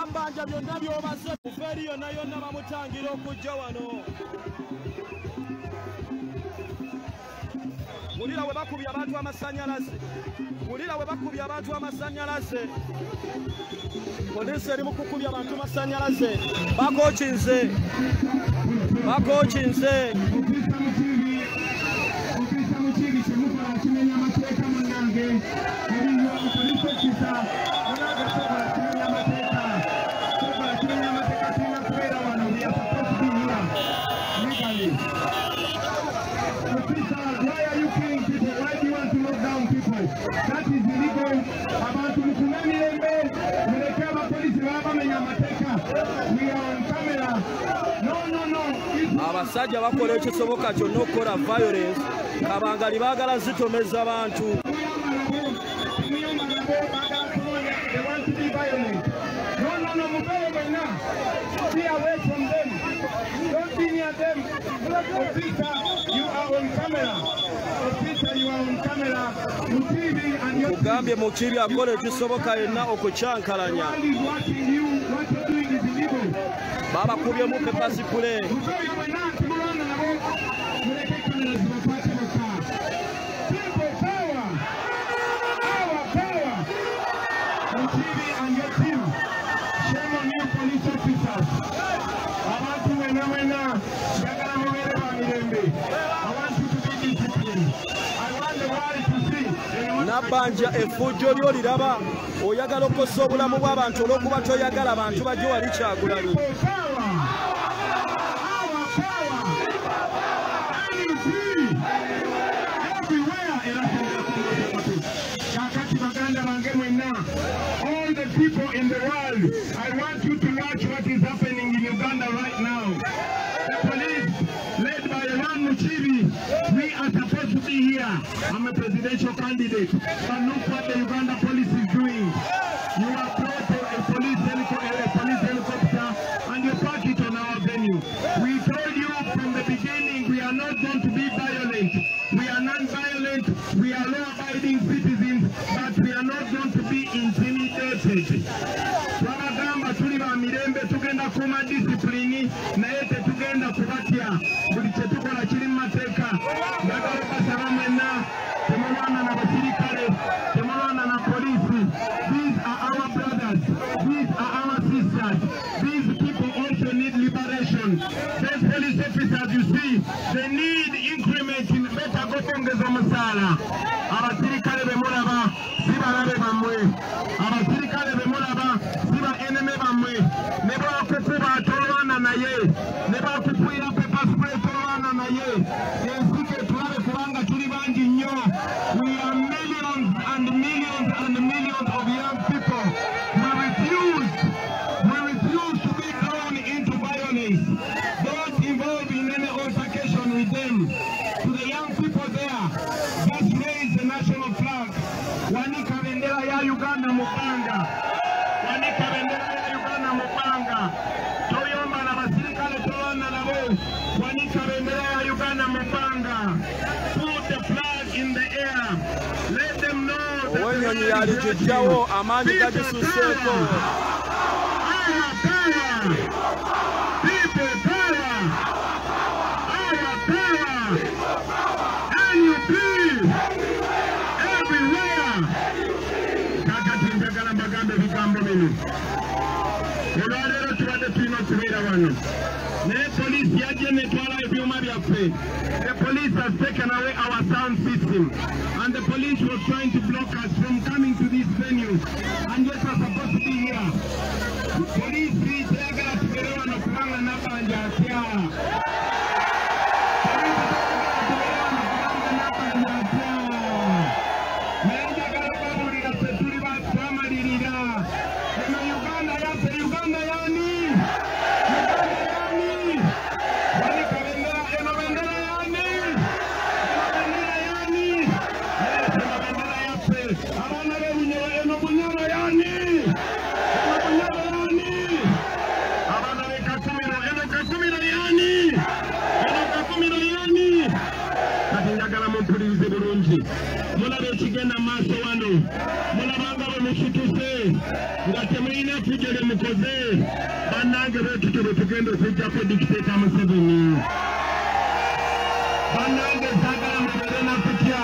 Nambanja byonna by'obaze feri yonna bamutangira okujja wano. Mulira we bakubye abantu amasannyalaze. Mulira we bakubye abantu amasannyalaze. Polisi eri mu kukubya abantu amasannyalaze. Bakokinze. Bakokinze. That is illegal. Abantu mukumeni lembe, mulekea mapolisi babamenya mateka. We are on camera. No. Abasajja bakola ekisoboka kyonna okukola violence. Kabangali baagala zitomeza abantu. They want to be violent. No, mubele now. Stay away from them. Don't be near them. Officer, you are on camera. Officer, you are on camera. Mugambye Mukibi akola ekisoboka yenna okukyankalanya. Babakubyemu pepasikule. Nabanja effujjo ly'oliraba oyagala okukosa obulamu bw'abantu olw'okuba toyagala abantu bajje wali Kyagulanyi. All the people in the world, I want you to watch what is happening in Uganda right now. The police, led by Ron Mukibi, we are supposed to be here. I'm a presidential candidate, but look what the Uganda police is doing. You are brought a police helicopter and you park it on our venue. We told you from the beginning we are not going to be violent. We are non-violent, we are law-abiding citizens, but we are not going to be intimidated. Twabagamba tuli ba mirembe tugenda kuma discipline naye tetugenda kubatya buli kye tukola kiri mu mateeka. Njagala okubasaba mwenna temulwana na basirikale, temulwana na polisi. These are our brothers, these are our sisters. These people also need liberation. Those police officers you see, they need increment in better gokongeza omusaala. Abasirikale bemulaba sibalabe bammwe, abasirikale bemulaba siba eneme bammwe. Ne bwakukuba tolwana naye, ne bwakukwira pepper spray tolwana naye. Ensike tulabe kubanga tuli bangi nnyo. We are millions and millions and millions of young people. We refuse to be thrown into violence. Don't involve in any altercation with them. To the young people there, just raise the national flag. Wanika bendera ya Uganda mupanga. Wanika bendera ya Uganda mupanga. Toyomba na basirikale tolwana nabo. Wanika bendera ya Uganda mupanga. Put the flag in the air. Let them know that Owanyonyi yalijejjawo amaanyi gagisuseeko. Our power. People power. Our power. NUP. Everywhere. Kakati njagala mbagambe ebigambo bino. Olwaleero tubadde tulina okubeera wano. Naye poliisi yajja netwala ebyuma byaffe. The police has taken away our sound system. And the police was trying to block us from coming to this venue. And yet we're supposed to be here. Police teyagala tugere wano kubanga Nabanja atya. Abana bekakumiro, eno kakumiro yani. temulina fujole mukoze bannange betutobe tugenda okujjako dikiteeta Museveni bannange saagala mubeere na kutya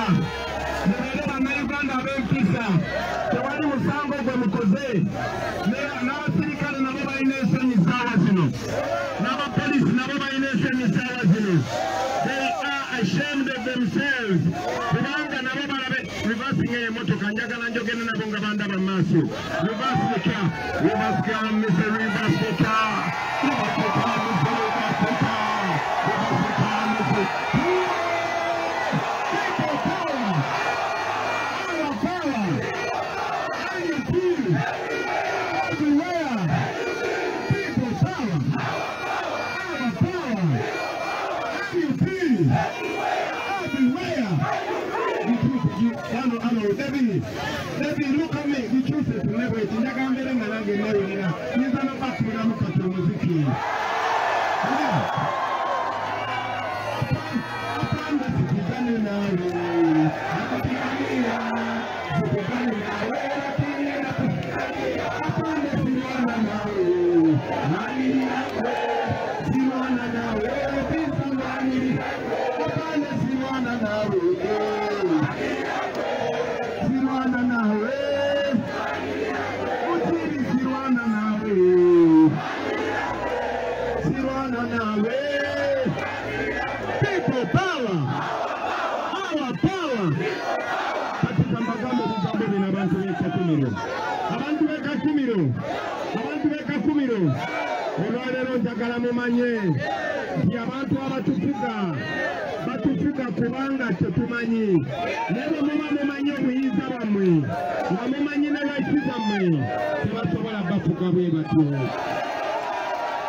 mubeere bannayuganda ab'empisa tewali musango gwe mukoze n'abasirikale nabo balina ensonyi ssaawa zino n'abapoliisi nabo balina ensonyi ssaawa zino they are ashamed of themselves kubanga nabo balabe reversing emotoka njagala njogene nabo nga bandaba maaso reversika Mr. Reversika Debbie, look at me. The truth is never it. Never I'm getting a lag in Marina. You're going to back to the look at your music. People power, our power. Katika magambo vigambo vina abantu weka kumiro. Abantu weka kumiro. Abantu weka kumiro. Olwalero njagala mumanye nti abantu abatufuga batufuga kubanga tetumanyi. Nebo muba mumanyi obuyinza bwammwe nga mumanyi ne lwaki zammwe tebasobola bafuga bwe batyo.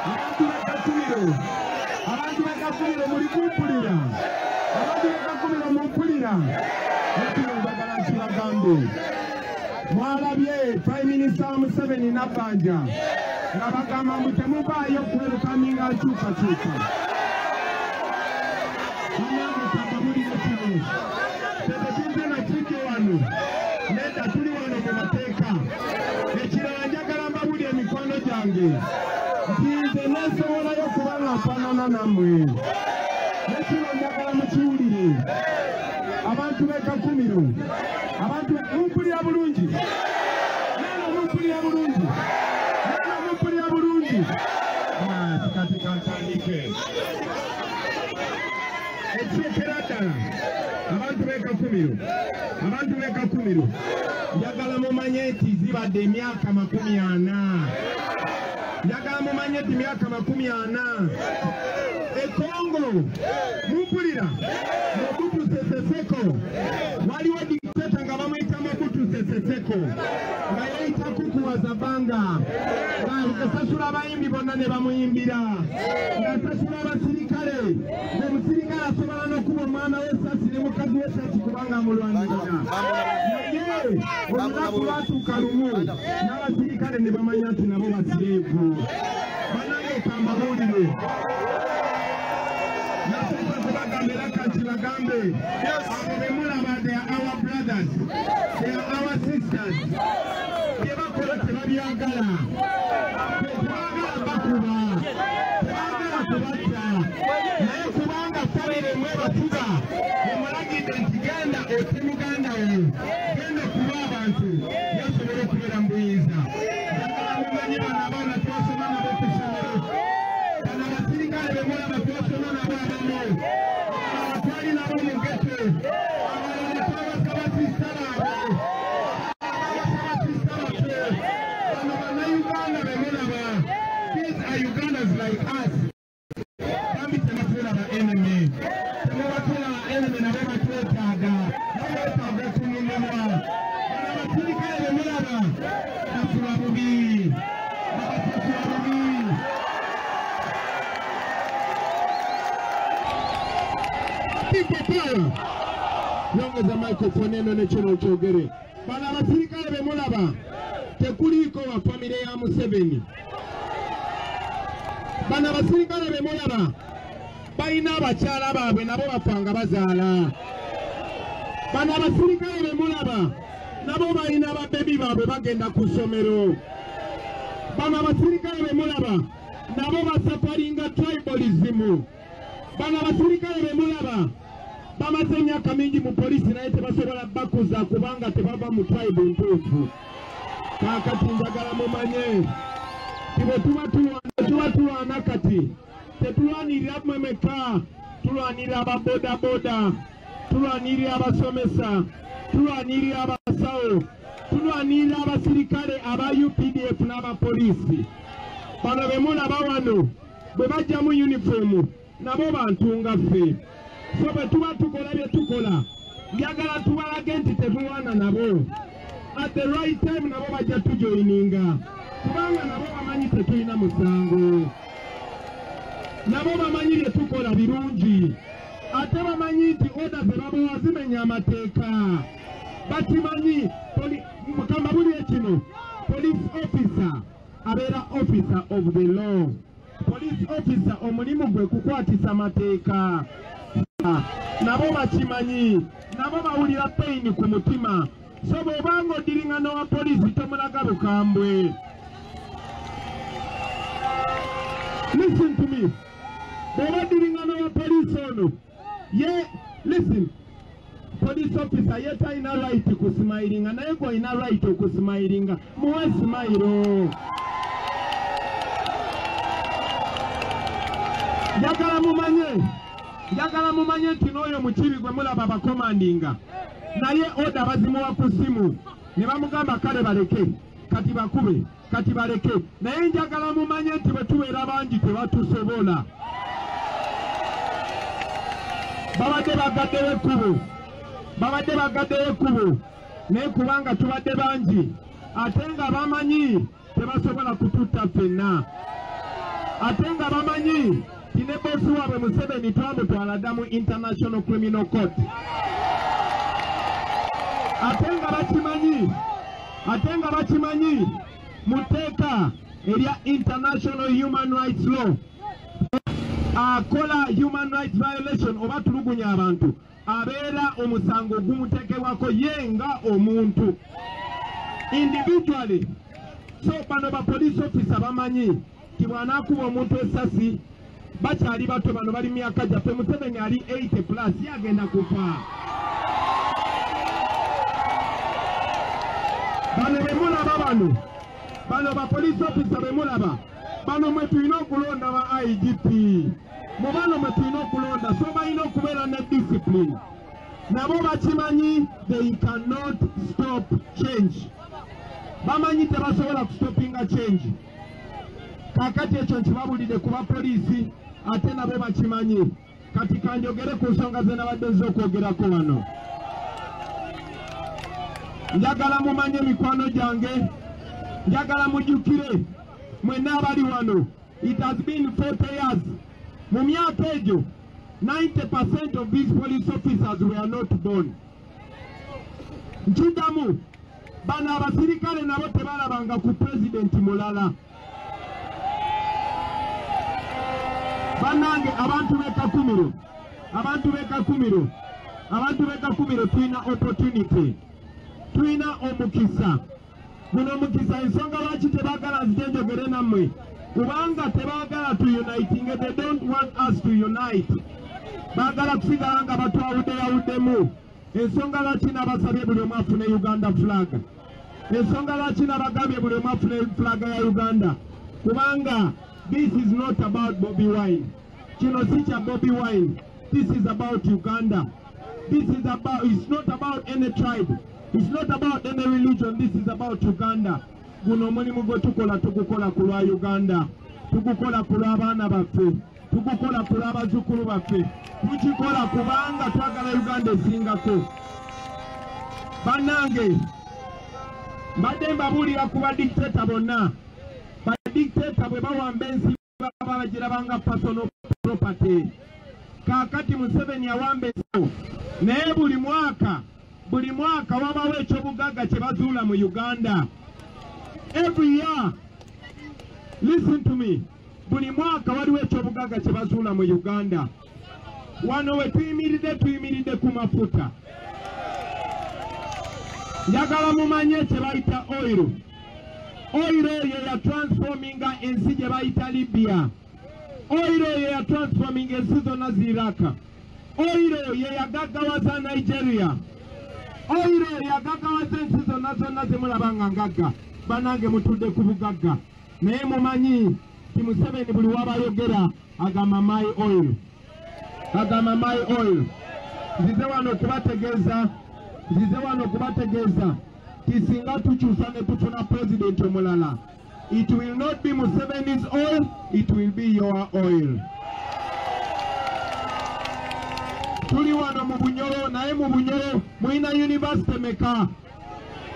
Abantu weka kumiro. Abantu bakakumira muri kumpulira abantu bakakumira mumpulira njagala nkibagambe mwalabye Prime Minister Museveni Nabanja nga bagamba mbu temuvaayo kwerukaminga nkyukakyuka bannange kababulire kino tetutuze na kiki wano nedda tuli wano mu mateeka ekirala njagala mbabulye emikono gyange nti nesobolayo kuba nga mfaanana nammwe nekino njagala mukiwulire abantu b'ekakumiro abantu mumpulira bulungi neno mumpulira bulungi neno mumpulira bulungi kati kantandike ekyekera ddala abantu b'ekakumiro njagala mumanye nti zibadde emyaka 40 njagala mumanye nti myaka 40 Kongo mumpulira Mobutu Sese Seko waliwo dictator nga bamuyita Mobutu Sese Seko nga yayita kukuwaza banga ngasasula abayimbi bonna ne bamuyimbira ngasasula abasirikale omusirikale asobola n'okuba omwana w'essasi ne mukazi w'essasi kubanga amulwanirira naye olunaku lwatuuka lumu n'abasirikale ne bamanya nti nabo basireevu bannange kambabuulire they are our brothers, they are our sisters. These are Ugandans like us. Enemy. People power. Yongeza microphone eno nekino kyogere. Bana abasirikale bemulaba tekuliko wa famire ya Museveni. Bana abasirikale bemulaba balina abakyala baabwe nabo bafanga bazaala. Bano abasirikale bemulaba nabo balina ababebi baabwe bagenda ku ssomero. bano abasirikale bemulaba nabo basafaringa tribalism. Bano abasirikale bemulaba bamaze emyaka mingi mu polisi naye tebasobola bakuza kubanga tebava mu tribe ntuufu. Kakati njagala mumanye tibe tuba tulwana kati tetulwanirira mmeka, tulwanirira ababodaboda, tulwanirira abasomesa, tulwanirira abasawo, tulwanirira abasirikale aba UPDF n'abapolisi. Bano bemulaba wano bwe bajja mu uniform nabo bantu nga ffe. So bwe tuba tukola bye tukola njagala tubalage nti tetulwana nabo. At the right time nabo bajja tujoininga kubanga nabo bamanyi tetulina musango. Nabo bamanyi bye tukola birungi ate bamanyi nti oda ze babawa zimenya amateeka. Bakimanyi mukamba buli ekino police officer abeera officer of the law. Police officer omulimu gwe kukwatisa mateeka. Nabo bakimanyi, nabo bawulira pain ku mutima. So bw'obanga odiringana wa polisi tomulaga bukambwe. Listen to me. Bw'oba odiringana wa polisi ono, listen. Police officer ye talina right kusimayiringa naye gwe olina right okusimayiringa. Muwe simayiro. Njagala mumanye nti n'oyo mukibi gwe mulaba abakomandinga naye oda bazimuwa ku ssimu ne bamugamba kale baleke kati bakube kati baleke. Naye njagala mumanye nti bwe tubeera bangi tebatusobola. Babadde bagaddeyo ekkubo naye kubanga tubadde bangi ate nga bamanyi tebasobola kututta ffenna. Ate nga bamanyi ne bosi waabwe Museveni twamutwala dda mu International Criminal Court. Ate nga bakimanyi mu tteeka erya International Human Rights Law akola human rights violation oba tulugunya abantu abeera omusango gumuteekebwako ye nga omuntu individually. So bano ba police officer bamanyi ti bw'anaakuba omuntu essasi bakyali bato bano bali myaka gyaffe. Museveni ali 80 plus yagenda kufa. Bano bemulaba bano ba police officer bemulaba bano mwe tulina okulonda ba IGP. Mu bano mwe tulina okulonda so balina okubeera ne discipline. Nabo bakimanyi they cannot stop change. Bamanyi tebasobola kustopinga change. Kakati ekyo nkibabulidde ku bapoliisi ate nabo bakimanyi. Kati kanjogere ku nsonga ze nabadde z'okwogerako wano. Njagala mumanye mikwano gyange, njagala mujjukire mwenna abali wano. It has been 40 years. Mu myaka egyo 90% of these police officers were not born. Nkidamu bano abasirikale nabo tebalabanga ku president mulala. Banange abantu b'ekakumiro tulina opportunity, tulina omukisa. Guno omukisa ensonga lwaki tebaagala nzije njogere nammwe kubanga tebaagala tuyunitinge. They don't want us to unite. Baagala kusigala nga batwawuddeyawuddemu. Ensonga lwaki nabasabye buli omu afune Uganda flag. Ensonga lwaki nabagambye buli omu afune flag ya Uganda kubanga this is not about Bobi Wine. Kino si kya Bobi Wine. This is about Uganda. It's not about any tribe. It's not about any religion. This is about Uganda. Guno omulimu gwe tukola tugukola ku lwa Uganda. Tugukola ku lw'abaana baffe. Tugukola ku lw'abazzukulu baffe. Tukikola kubanga twagala Uganda esingako. Bannange, mbadde mbabuulira ku badictator bonna. Badictator bwe bawamba ensi baba bagirabanga personal property. Kaakati Museveni awamba ensi naye buli mwaka wabawo ekyobugagga kye bazuula mu Uganda. Every year, listen to me, buli mwaka waliwo ekyobugagga kye bazuula mu Uganda. Wano we tuyimiridde ku mafuta. Njagala mumanye kye bayita oil. Oil eyo ya transport ensi gye bayita Libya. Oilo ye ya transforming ensi zonna z'Iraq. Oilo ye yagaggawaza Nigeria. Oilo ye yagaggawaza ensi zonna ze mulaba nga ngagga. Banange mutudde ku bugagga. Naye mumanyi ti Museveni buli wabayogera agamba my oil. Agamba my oil. Nzize wano kubategeeza tisinga tukyusa ne tufuna president omulala. It will not be Museveni's oil, it will be your oil. Tuli wano mu Bunyoro, naye mu Bunyoro mulina university meka?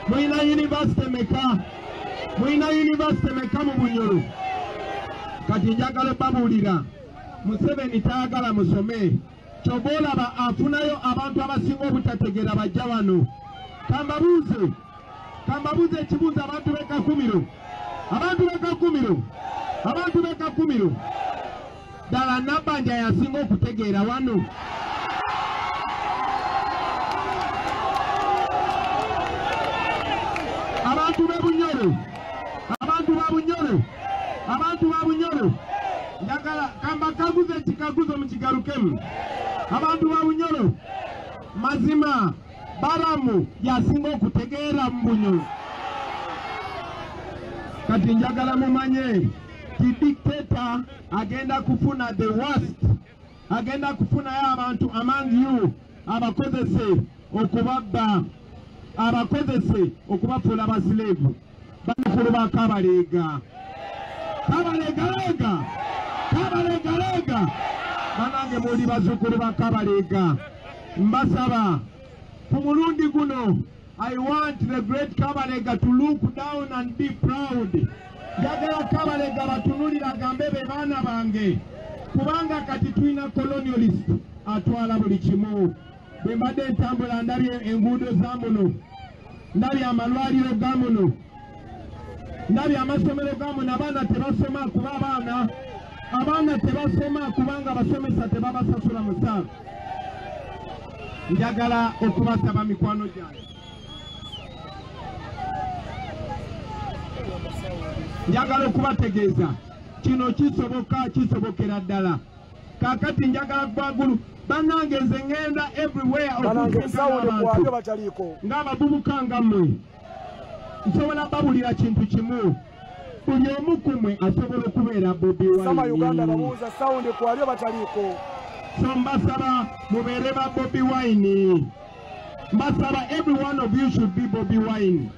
Mulina university meka? Mulina university meka mu Bunyoro? Kati njagala babuulira Museveni tayagala musome. Ky'oba olaba afunayo abantu abasinga obutategeera bajja wano. Kambabuuze ekibuuzo abantu b'Ekakumiro. Abantu b'Ekakumiro. Ddala Nabbanja yasinga okutegeera wano. Abantu ba Bunyoro. Njagala kamba kaguze ekikaguzo mu kigalukemu. Abantu ba Bunyoro. Mazima Baramu yasinga okutegeera mu Bunyoro. Kati njagala mumanye ti dictator agenda kufuna the worst. Agenda kufunayo abantu among you abakozese okubabba, abakozese okubafuula abasilevu. Bakulu ba Kabalega. Kabalega. Banange muli bazzukulu ba Kabalega. Mbasaba ku mulundi guno, I want the great Kabalega to look down and be proud. Njagala Kabalega batunulira gambe be baana bange. Kubanga kati tulina colonialist atwala buli kimu. Bwe mbadde ntambula ndabye enguudo za muno. Ndabye amalwaliro ga muno. Ndabye amasomero ga muno. Abaana tebasoma kuba abaana tebasoma kubanga abasomesa tebabasasula musaala. Njagala okubasaba mikwano gyange. Njagala okubategeeza kino kisobokera ddala. Kakati njagala gwagulu banange nze ngenda everywhere ng'abavubuka nga mmwe. Nsobola babulira kintu kimu. Buli omu ku mmwe asobola okubeera Bobi Wine. So mbasaba mubeere ba Bobi Wine. Mbasaba every one of you should be Bobi Wine.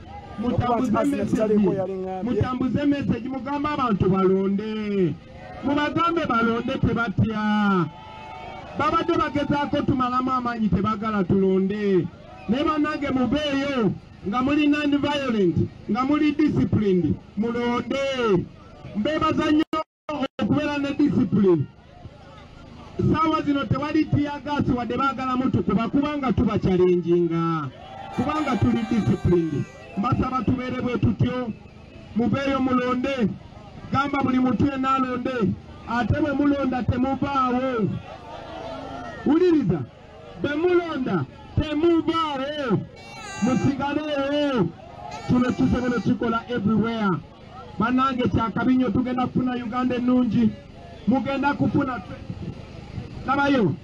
Mutambuze message mugamba abantu balonde. Mubagambe balonde tebatya. Babadde bagezaako tumalamu amaanyi tebagala tulonde. Ne bannange mubeeyo nga muli non-violent, nga muli disciplined, mulonde. Mbeebaza nnyo okubeera ne discipline. Saawa zino tewali tiyagaasi wadde baagala mutukuba kubanga tuba challenginga. Kubanga tuli disciplined. Mbasaba tubeere bwe tutyo. Mubeeyo mulonde. Gamba buli muntu yenna alonde. Ate bwe mulonda temuvaawo. Wuliriza. Bwe mulonda temuvaawo. Musigaleewo. Kino kisobola kikola everywhere. Bannange kyakabinyo tugenda kufuna Uganda ennungi. Mugenda kufuna labayo.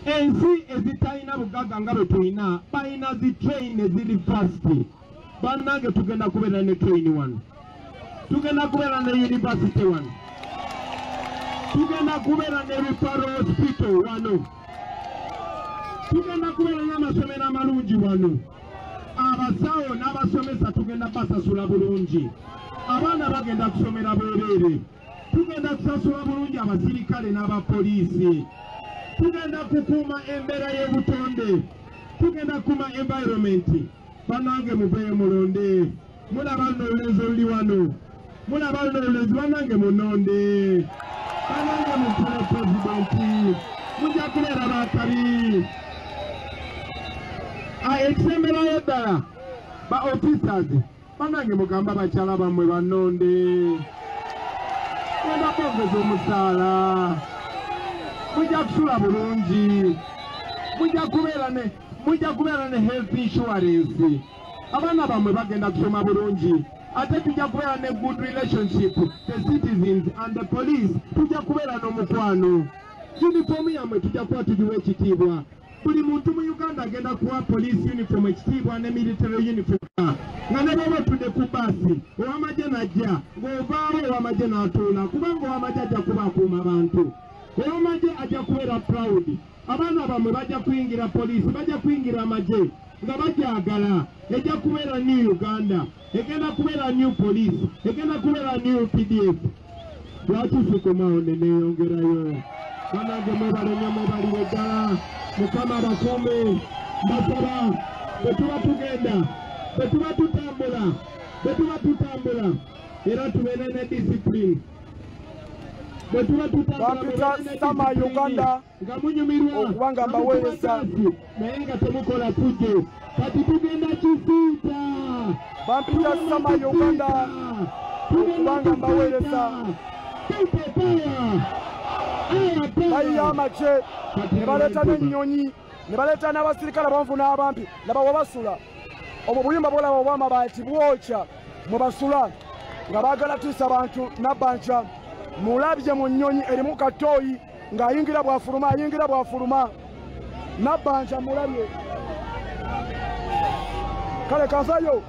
Ensi ezitalina bugagga nga bwe tulina balina zi train eziri fast. Bannange tugenda kubeera ne train wano. Tugenda kubeera ne university wano. Tugenda kubeera ne referral hospital wano. Tugenda kubeera n'amasomero amalungi wano. Abasawo n'abasomesa tugenda basasula bulungi. Abaana bagenda kusomera bwereere. Tugenda kusasula bulungi abasirikale n'abapoliisi. Tugenda kukuuma embeera y'obutonde. Tugenda kukuuma environment. Bannange mubeeyo mulonde. Mulaba luno olulenzi oluli wano. Mulaba luno olulenzi bannange munonde. Bannange mufune pulezidenti. Mujja kubeera bakabi. Ekisemberayo ddala ba officers. Bannange mugamba bakyala bammwe bannonde. Genda kwongeza omusaala. Mujja kusula bulungi. Mujja kubeera ne health insurance. Abaana bammwe bagenda kusoma bulungi. ate tujja kubeera ne good relationship the citizens and the police tujja kubeera n'omukwano. Uniform yammwe tujja kuba tugiwa ekitiibwa. Buli muntu mu Uganda agenda kuwa police uniform ekitiibwa ne military uniform nga ne baba tudde ku basi ow'amagye najja ng'ovaawo ow'amagye n'atuula kubanga ow'amagye ajja kuba akuuma abantu. Ow'amagye ajja kubeera proud. Abaana bamwe bajja kuyingira police bajja kuyingira amagye nga bagyagala. Ejja kubeera new Uganda, egenda kubeera new police, egenda kubeera new PDF. Lwaki sikomaawo ne neeyongerayo? Banange mwebale nnyo mwebalire ddala. Mukama abakuume mbasaba bwe tuba tugenda bwe tuba tutambula era tubeere ne discipline. Bwe tuba tutambula Sama Uganda nga munyumirwa okubanga mbaweereza naye nga temukola fujjo. Kati tugenda Kisiita. Bampita Sama Uganda okubanga mbaweereza. Bayiya amagye ne baleeta n'ennyonyi ne baleeta n'abasirikale abanvu n'abampi laba wabasula. Obwo buyumba bwolaba obw'amabaati bwokya mwe basula nga baagala tiisa abantu Nabbanja. Mulabye mu nnyonyi erimu katooyi ng'ayingira bw'afuluma Nabbanja mulabye. Kale kanvayo.